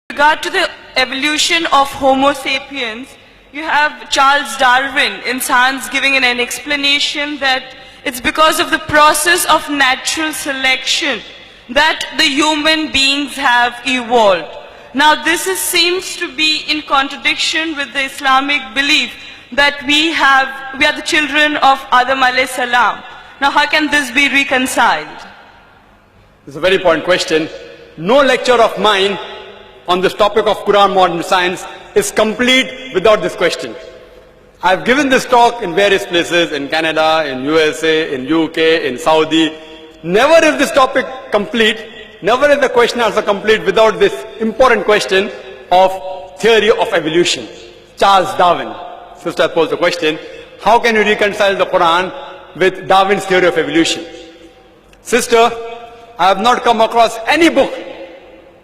With regard to the evolution of Homo sapiens, you have Charles Darwin in Science giving an explanation that it's because of the process of natural selection that the human beings have evolved. Now seems to be in contradiction with the Islamic belief that we are the children of Adam alayhi salam. Now how can this be reconciled? This is a very important question. No lecture of mine on this topic of Quran modern science is complete without this question. I've given this talk in various places, in Canada, in USA, in UK, in Saudi. Never is this topic complete, never is the question answer complete without this important question of theory of evolution. Charles Darwin. Sister posed the question, how can you reconcile the Quran with Darwin's theory of evolution? Sister, I have not come across any book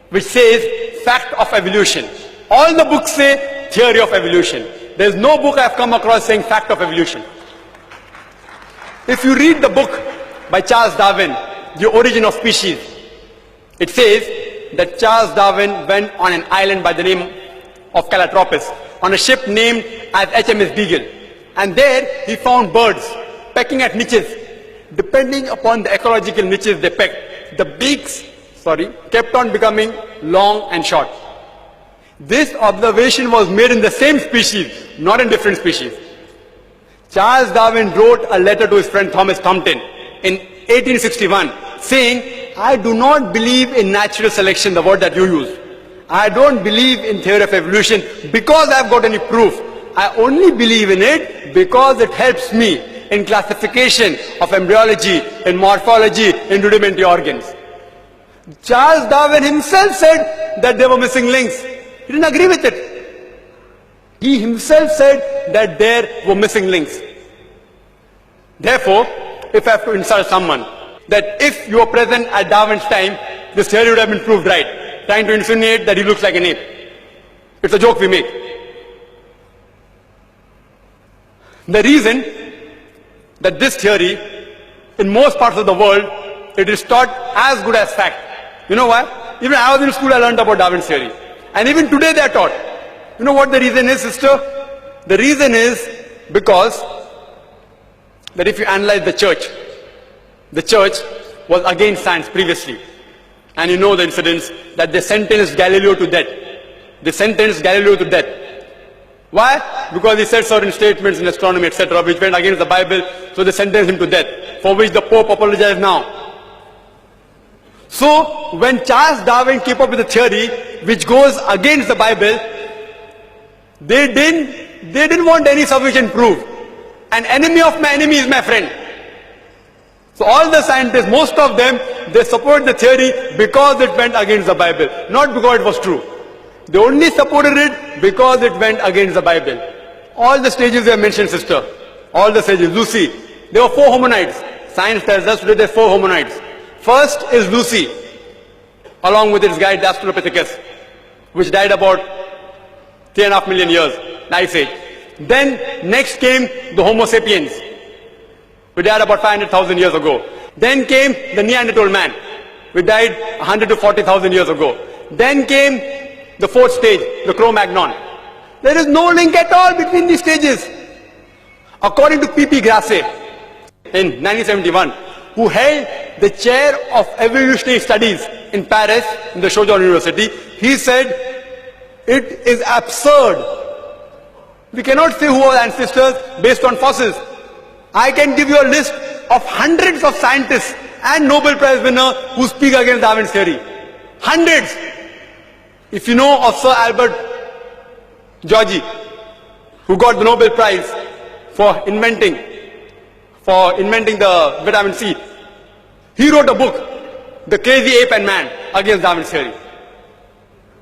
which says fact of evolution. All the books say theory of evolution. There is no book I have come across saying fact of evolution. If you read the book by Charles Darwin, The Origin of Species, it says that Charles Darwin went on an island by the name of Calotropis on a ship named as HMS Beagle. And there he found birds pecking at niches. Depending upon the ecological niches they pecked, the beaks kept on becoming long and short. This observation was made in the same species, not in different species. Charles Darwin wrote a letter to his friend Thomas Compton in 1861 saying, I do not believe in natural selection, the word that you use. I don't believe in theory of evolution because I've got any proof. I only believe in it because it helps me in classification of embryology, in morphology, in rudimentary organs. Charles Darwin himself said that there were missing links. He didn't agree with it. He himself said that there were missing links. Therefore, if I have to insult someone, that if you were present at Darwin's time, this theory would have been proved right, trying to insinuate that he looks like an ape. It's a joke we make. The reason that this theory, in most parts of the world, it is taught as good as fact. You know why? Even I was in school, I learned about Darwin's theory. And even today they are taught. You know what the reason is, sister? The reason is because that if you analyze the church was against science previously. And you know the incidents that they sentenced Galileo to death. They sentenced Galileo to death. Why? Because he said certain statements in astronomy, etc., which went against the Bible, so they sentenced him to death, for which the Pope apologized now. So, when Charles Darwin came up with a theory which goes against the Bible, they didn't want any sufficient proof. An enemy of my enemy is my friend. So all the scientists, most of them, they support the theory because it went against the Bible, not because it was true. They only supported it because it went against the Bible. All the stages we have mentioned, sister, all the stages, Lucy, there were 4 hominids. Science tells us today there are 4 hominids. First is Lucy, along with its guide, the Australopithecus, which died about 3.5 million years, the Ice Age. Then next came the Homo sapiens, who died about 500,000 years ago. Then came the Neanderthal man, who died 100 to 40,000 years ago. Then came the 4th stage, the Cro-Magnon. There is no link at all between these stages. According to P.P. Grassi, in 1971, who held the chair of evolutionary studies in Paris, in the Sorbonne University, he said, it is absurd. We cannot say who are ancestors based on fossils. I can give you a list of hundreds of scientists and Nobel Prize winners who speak against Darwin's theory. Hundreds. If you know of Sir Albert Georgi, who got the Nobel Prize for inventing the vitamin C, he wrote a book, The Crazy Ape and Man, against Darwin's theory.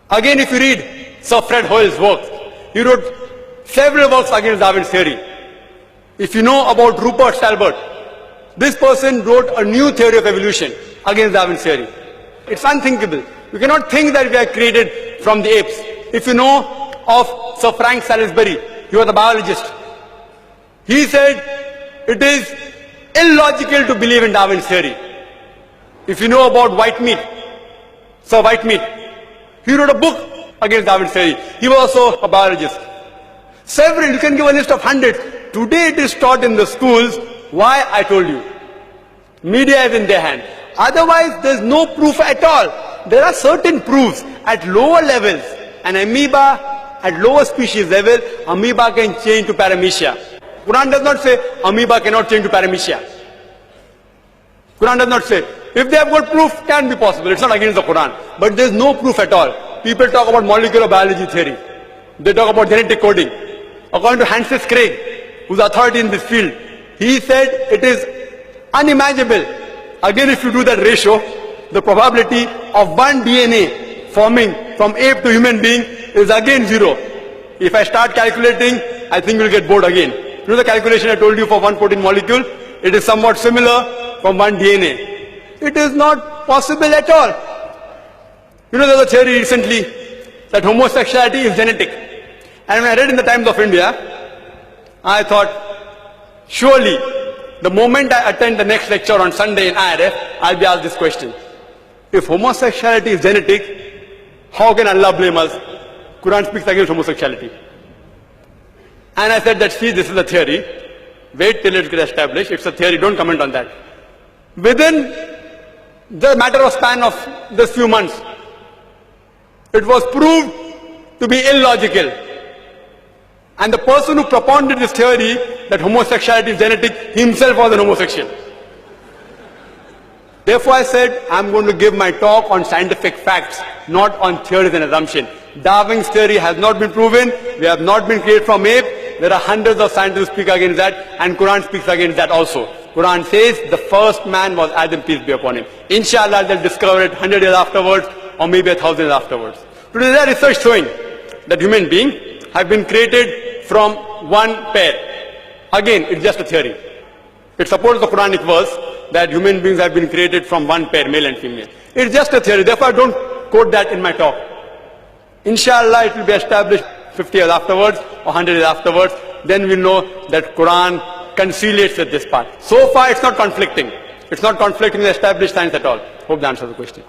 Again, if you read Sir Fred Hoyle's works, he wrote several works against Darwin's theory. If you know about Rupert Stalbert, this person wrote a new theory of evolution against Darwin's theory. It's unthinkable. You cannot think that we are created from the apes. If you know of Sir Frank Salisbury, he was a biologist. He said it is illogical to believe in Darwin's theory. If you know about Whitemead, Sir Whitemead, he wrote a book against Darwin's theory. He was also a biologist. Several, you can give a list of hundreds. Today it is taught in the schools. Why? I told you. Media is in their hand. Otherwise, there is no proof at all. There are certain proofs at lower levels. An amoeba at lower species level, amoeba can change to paramecia. Quran does not say amoeba cannot change to paramecia. Quran does not say. If they have got proof, can be possible. It's not against the Quran. But there is no proof at all. People talk about molecular biology theory. They talk about genetic coding. According to Francis Crick, who's authority in this field, he said it is unimaginable. Again, if you do that ratio, the probability of one DNA forming from ape to human being is again 0. If I start calculating, I think we'll get bored again. You know the calculation I told you for one protein molecule? It is somewhat similar from one DNA. It is not possible at all. You know, there was a theory recently that homosexuality is genetic. And when I read in the Times of India, I thought, surely, the moment I attend the next lecture on Sunday in IRF, I'll be asked this question. If homosexuality is genetic, how can Allah blame us? Quran speaks against homosexuality. And I said that, see, this is a theory. Wait till it gets established. It's a theory, don't comment on that. Within the matter of span of this few months, it was proved to be illogical. And the person who propounded this theory that homosexuality is genetic himself was an homosexual. Therefore I said, I'm going to give my talk on scientific facts, not on theories and assumptions. Darwin's theory has not been proven. We have not been created from ape. There are hundreds of scientists who speak against that, and Quran speaks against that also. Quran says the first man was Adam, peace be upon him. Inshallah, they'll discover it 100 years afterwards, or maybe 1,000 years afterwards. Today there is research showing that human beings have been created from one pair. Again, it's just a theory. It supports the Quranic verse that human beings have been created from one pair, male and female. It's just a theory, therefore I don't quote that in my talk. Inshallah, it will be established 50 years afterwards or 100 years afterwards. Then we'll know that Quran conciliates with this part. So far, it's not conflicting. It's not conflicting with established science at all. Hope that answers the question.